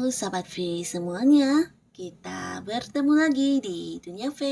Halo Sahabat V semuanya, kita bertemu lagi di Dunia V.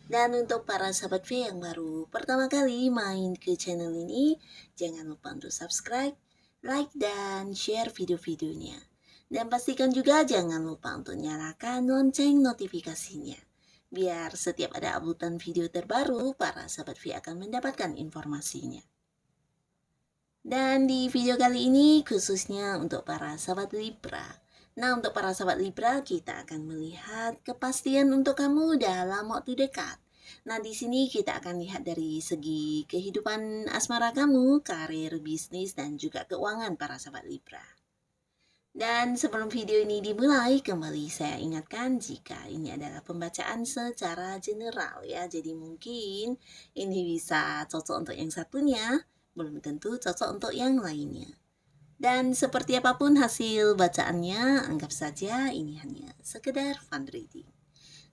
Dan untuk para Sahabat V yang baru pertama kali main ke channel ini, jangan lupa untuk subscribe, like, dan share video-videonya. Dan pastikan juga jangan lupa untuk nyalakan lonceng notifikasinya. Biar setiap ada uploadan video terbaru, para Sahabat V akan mendapatkan informasinya. Dan di video kali ini khususnya untuk para sahabat Libra. Nah, untuk para sahabat Libra, kita akan melihat kepastian untuk kamu dalam waktu dekat. Nah, di sini kita akan lihat dari segi kehidupan asmara kamu, karir, bisnis, dan juga keuangan para sahabat Libra. Dan sebelum video ini dimulai, kembali saya ingatkan jika ini adalah pembacaan secara general ya. Jadi mungkin ini bisa cocok untuk yang satunya, belum tentu cocok untuk yang lainnya. Dan seperti apapun hasil bacaannya, anggap saja ini hanya sekedar fun reading.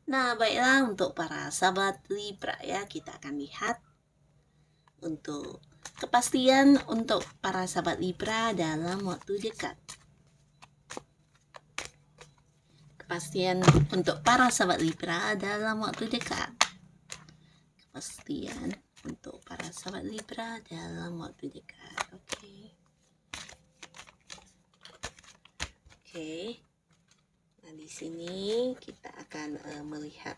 Nah, baiklah untuk para sahabat Libra ya, kita akan lihat untuk kepastian untuk para sahabat Libra dalam waktu dekat. Kepastian untuk para sahabat Libra dalam waktu dekat. Kepastian untuk para sahabat Libra dalam waktu dekat. Oke. Nah, di sini kita akan melihat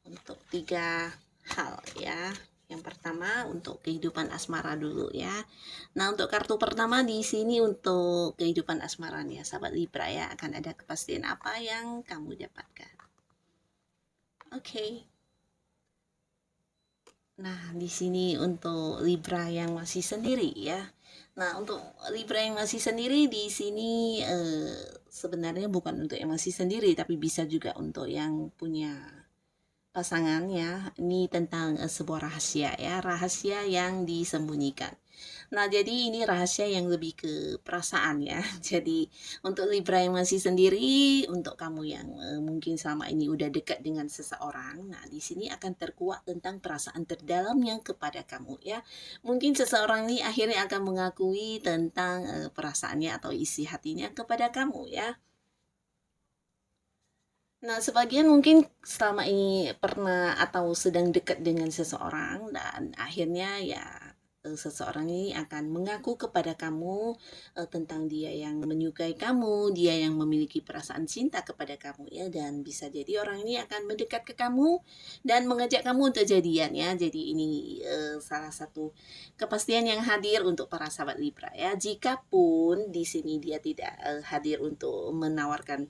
untuk 3 hal ya. Yang pertama untuk kehidupan asmara dulu ya. Nah, untuk kartu pertama di sini untuk kehidupan asmara nih ya, sahabat Libra ya, akan ada kepastian apa yang kamu dapatkan. Oke. Nah, di sini untuk Libra yang masih sendiri ya. Nah, untuk Libra yang masih sendiri di sini sebenarnya bukan untuk yang masih sendiri, tapi bisa juga untuk yang punya pasangan ya. Ini tentang sebuah rahasia ya, rahasia yang disembunyikan. Nah, jadi ini rahasia yang lebih ke perasaan ya. Jadi untuk Libra yang masih sendiri, untuk kamu yang mungkin selama ini udah dekat dengan seseorang, nah di sini akan terkuak tentang perasaan terdalamnya kepada kamu ya. Mungkin seseorang ini akhirnya akan mengakui tentang perasaannya atau isi hatinya kepada kamu ya. Nah, sebagian mungkin selama ini pernah atau sedang dekat dengan seseorang dan akhirnya ya seseorang ini akan mengaku kepada kamu tentang dia yang menyukai kamu, dia yang memiliki perasaan cinta kepada kamu ya, dan bisa jadi orang ini akan mendekat ke kamu dan mengajak kamu untuk jadian ya. Jadi ini salah satu kepastian yang hadir untuk para sahabat Libra ya. Jikapun di sini dia tidak hadir untuk menawarkan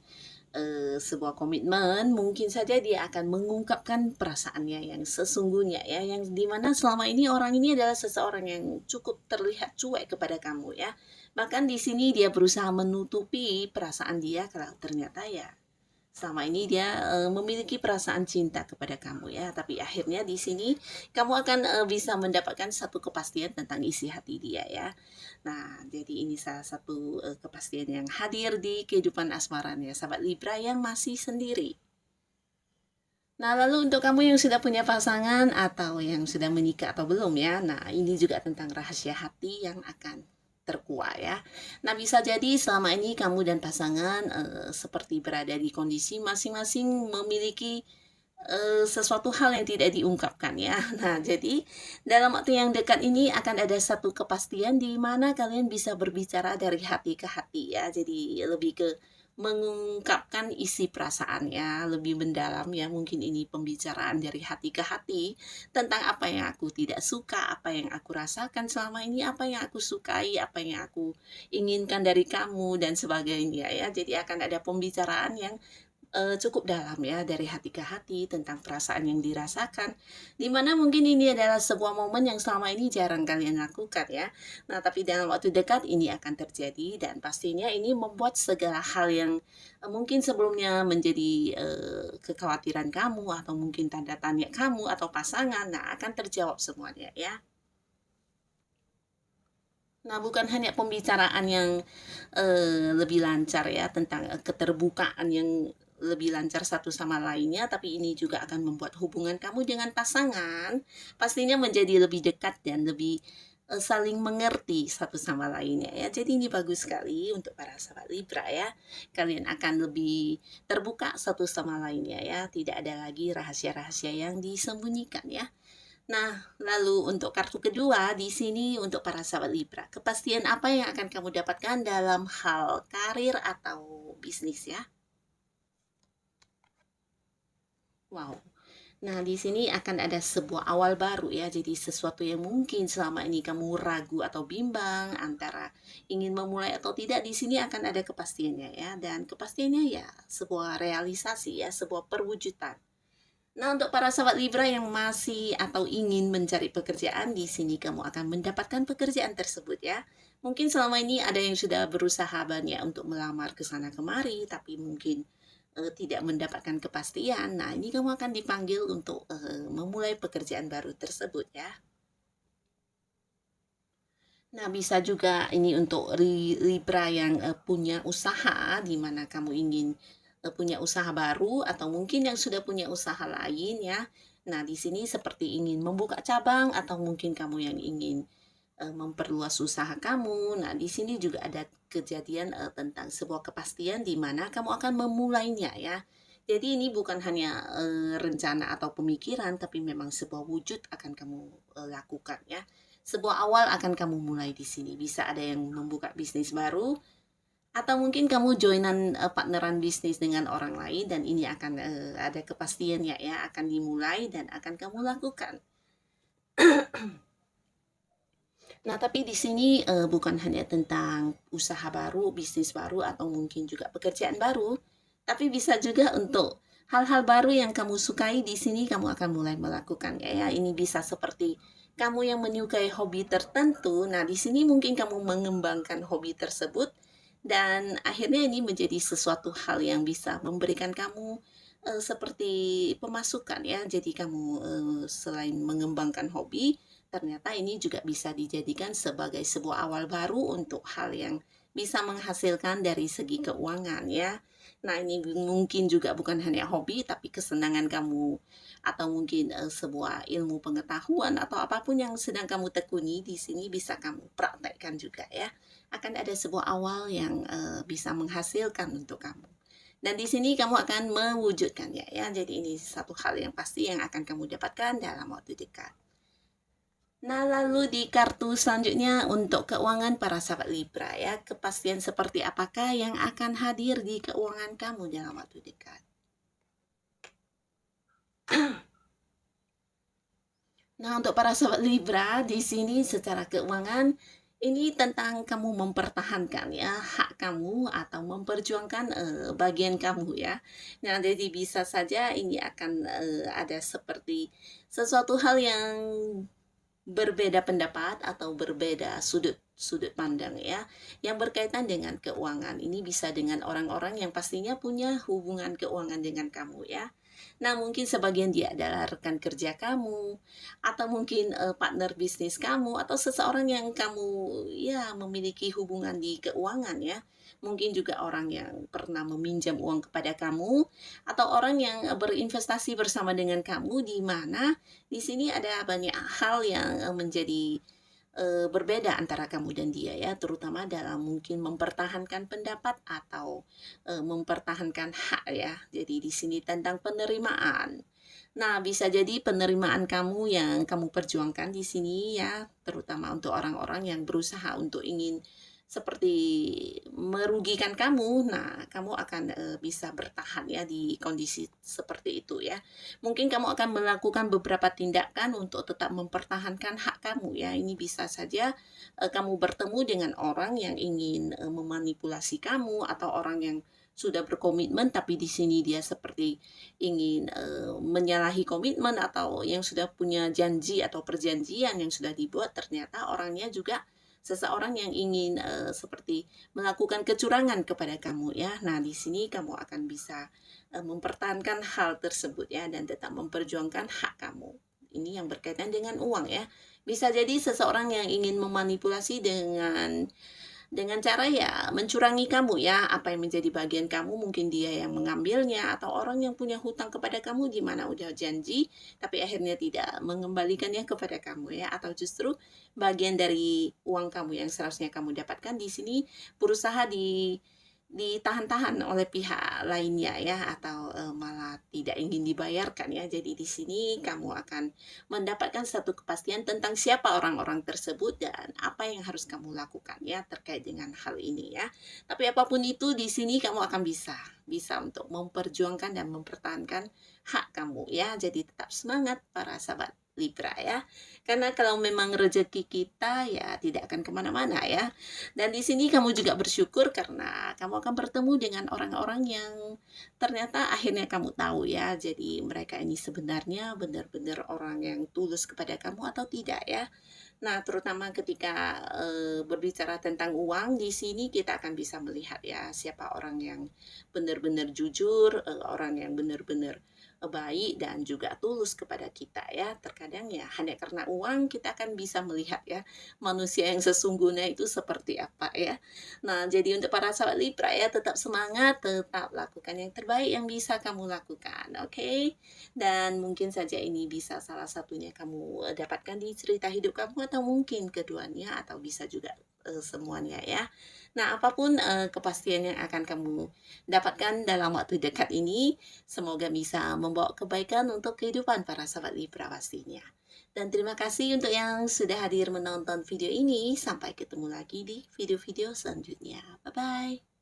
sebuah komitmen, mungkin saja dia akan mengungkapkan perasaannya yang sesungguhnya ya, yang dimana selama ini orang ini adalah seseorang yang cukup terlihat cuek kepada kamu ya. Bahkan di sini dia berusaha menutupi perasaan dia kalau ternyata ya selama ini dia memiliki perasaan cinta kepada kamu ya, tapi akhirnya di sini kamu akan bisa mendapatkan satu kepastian tentang isi hati dia ya. Nah, jadi ini salah satu kepastian yang hadir di kehidupan asmaranya sahabat Libra yang masih sendiri. Nah, lalu untuk kamu yang sudah punya pasangan atau yang sudah menikah atau belum ya, nah ini juga tentang rahasia hati yang akan terkuak ya. Nah, bisa jadi selama ini kamu dan pasangan seperti berada di kondisi masing-masing memiliki sesuatu hal yang tidak diungkapkan ya. Nah, jadi dalam waktu yang dekat ini akan ada satu kepastian di mana kalian bisa berbicara dari hati ke hati ya. Jadi lebih ke mengungkapkan isi perasaan ya, lebih mendalam ya. Mungkin ini pembicaraan dari hati ke hati tentang apa yang aku tidak suka, apa yang aku rasakan selama ini, apa yang aku sukai, apa yang aku inginkan dari kamu dan sebagainya ya. Jadi akan ada pembicaraan yang cukup dalam ya, dari hati ke hati tentang perasaan yang dirasakan. Dimana mungkin ini adalah sebuah momen yang selama ini jarang kalian lakukan ya. Nah, tapi dalam waktu dekat ini akan terjadi dan pastinya ini membuat segala hal yang mungkin sebelumnya menjadi kekhawatiran kamu atau mungkin tanda tanya kamu atau pasangan, nah akan terjawab semuanya ya. Nah, bukan hanya pembicaraan yang lebih lancar ya, tentang keterbukaan yang lebih lancar satu sama lainnya, tapi ini juga akan membuat hubungan kamu dengan pasangan pastinya menjadi lebih dekat dan lebih saling mengerti satu sama lainnya ya. Jadi ini bagus sekali untuk para sahabat Libra ya. Kalian akan lebih terbuka satu sama lainnya ya. Tidak ada lagi rahasia-rahasia yang disembunyikan ya. Nah, lalu untuk kartu kedua di sini untuk para sahabat Libra, kepastian apa yang akan kamu dapatkan dalam hal karir atau bisnis ya? Wow. Nah, di sini akan ada sebuah awal baru ya. Jadi sesuatu yang mungkin selama ini kamu ragu atau bimbang antara ingin memulai atau tidak, di sini akan ada kepastiannya ya. Dan kepastiannya ya sebuah realisasi ya, sebuah perwujudan. Nah, untuk para sahabat Libra yang masih atau ingin mencari pekerjaan, di sini kamu akan mendapatkan pekerjaan tersebut ya. Mungkin selama ini ada yang sudah berusaha banyak untuk melamar ke sana kemari, tapi mungkin tidak mendapatkan kepastian. Nah, ini kamu akan dipanggil untuk memulai pekerjaan baru tersebut ya. Nah, bisa juga ini untuk Libra yang punya usaha, di mana kamu ingin punya usaha baru, atau mungkin yang sudah punya usaha lain ya. Nah, di sini seperti ingin membuka cabang, atau mungkin kamu yang ingin memperluas usaha kamu. Nah, di sini juga ada kejadian tentang sebuah kepastian di mana kamu akan memulainya ya. Jadi ini bukan hanya rencana atau pemikiran, tapi memang sebuah wujud akan kamu lakukan ya. Sebuah awal akan kamu mulai di sini. Bisa ada yang membuka bisnis baru, atau mungkin kamu joinan partneran bisnis dengan orang lain, dan ini akan ada kepastiannya ya, akan dimulai dan akan kamu lakukan. Nah, tapi di sini bukan hanya tentang usaha baru, bisnis baru, atau mungkin juga pekerjaan baru, tapi bisa juga untuk hal-hal baru yang kamu sukai. Di sini kamu akan mulai melakukan ya. Ini bisa seperti kamu yang menyukai hobi tertentu. Nah, di sini mungkin kamu mengembangkan hobi tersebut, dan akhirnya ini menjadi sesuatu hal yang bisa memberikan kamu seperti pemasukan ya. Jadi kamu selain mengembangkan hobi, ternyata ini juga bisa dijadikan sebagai sebuah awal baru untuk hal yang bisa menghasilkan dari segi keuangan ya. Nah, ini mungkin juga bukan hanya hobi, tapi kesenangan kamu, atau mungkin sebuah ilmu pengetahuan atau apapun yang sedang kamu tekuni, di sini bisa kamu praktekkan juga ya. Akan ada sebuah awal yang bisa menghasilkan untuk kamu. Dan di sini kamu akan mewujudkannya ya. Jadi ini satu hal yang pasti yang akan kamu dapatkan dalam waktu dekat. Nah, lalu di kartu selanjutnya untuk keuangan para sahabat Libra ya, kepastian seperti apakah yang akan hadir di keuangan kamu dalam waktu dekat? Nah, untuk para sahabat Libra, di sini secara keuangan ini tentang kamu mempertahankan ya hak kamu, atau memperjuangkan bagian kamu ya. Nah, jadi bisa saja ini akan ada seperti sesuatu hal yang berbeda pendapat atau berbeda sudut pandang ya, yang berkaitan dengan keuangan. Ini bisa dengan orang-orang yang pastinya punya hubungan keuangan dengan kamu ya. Nah, mungkin sebagian dia adalah rekan kerja kamu, atau mungkin partner bisnis kamu, atau seseorang yang kamu ya memiliki hubungan di keuangan ya. Mungkin juga orang yang pernah meminjam uang kepada kamu, atau orang yang berinvestasi bersama dengan kamu, di mana di sini ada banyak hal yang menjadi berbeda antara kamu dan dia ya, terutama dalam mungkin mempertahankan pendapat atau mempertahankan hak ya. Jadi di sini tentang penerimaan. Nah, bisa jadi penerimaan kamu yang kamu perjuangkan di sini ya, terutama untuk orang-orang yang berusaha untuk ingin seperti merugikan kamu. Nah, kamu akan bisa bertahan ya di kondisi seperti itu ya. Mungkin kamu akan melakukan beberapa tindakan untuk tetap mempertahankan hak kamu ya. Ini bisa saja kamu bertemu dengan orang yang ingin memanipulasi kamu, atau orang yang sudah berkomitmen tapi di sini dia seperti ingin menyalahi komitmen, atau yang sudah punya janji atau perjanjian yang sudah dibuat, ternyata orangnya juga seseorang yang ingin seperti melakukan kecurangan kepada kamu ya. Nah, di sini kamu akan bisa mempertahankan hal tersebut ya, dan tetap memperjuangkan hak kamu. Ini yang berkaitan dengan uang ya. Bisa jadi seseorang yang ingin memanipulasi dengan dengan cara ya mencurangi kamu ya, apa yang menjadi bagian kamu mungkin dia yang mengambilnya atau orang yang punya hutang kepada kamu di mana udah janji tapi akhirnya tidak mengembalikannya kepada kamu ya, atau justru bagian dari uang kamu yang seharusnya kamu dapatkan di sini berusaha ditahan-tahan oleh pihak lainnya ya, atau malah tidak ingin dibayarkan ya. Jadi di sini kamu akan mendapatkan satu kepastian tentang siapa orang-orang tersebut dan apa yang harus kamu lakukan ya terkait dengan hal ini ya. Tapi apapun itu di sini kamu akan bisa untuk memperjuangkan dan mempertahankan hak kamu ya. Jadi tetap semangat para sahabat Libra ya. Karena kalau memang rezeki kita ya tidak akan kemana-mana ya. Dan di sini kamu juga bersyukur karena kamu akan bertemu dengan orang-orang yang ternyata akhirnya kamu tahu ya. Jadi mereka ini sebenarnya benar-benar orang yang tulus kepada kamu atau tidak ya. Nah, terutama ketika, berbicara tentang uang, di sini kita akan bisa melihat ya, siapa orang yang benar-benar jujur, orang yang benar-benar, baik dan juga tulus kepada kita ya. Terkadang ya hanya karena uang kita akan bisa melihat ya, manusia yang sesungguhnya itu seperti apa ya. Nah, jadi untuk para sahabat Libra ya, tetap semangat, tetap lakukan yang terbaik yang bisa kamu lakukan, oke? Dan mungkin saja ini bisa salah satunya kamu, dapatkan di cerita hidup kamu atau mungkin keduanya atau bisa juga, semuanya ya. Nah, apapun, kepastian yang akan kamu dapatkan dalam waktu dekat ini, semoga bisa membawa kebaikan untuk kehidupan para sahabat Libra pastinya. Dan terima kasih untuk yang sudah hadir menonton video ini, sampai ketemu lagi di video-video selanjutnya. Bye-bye.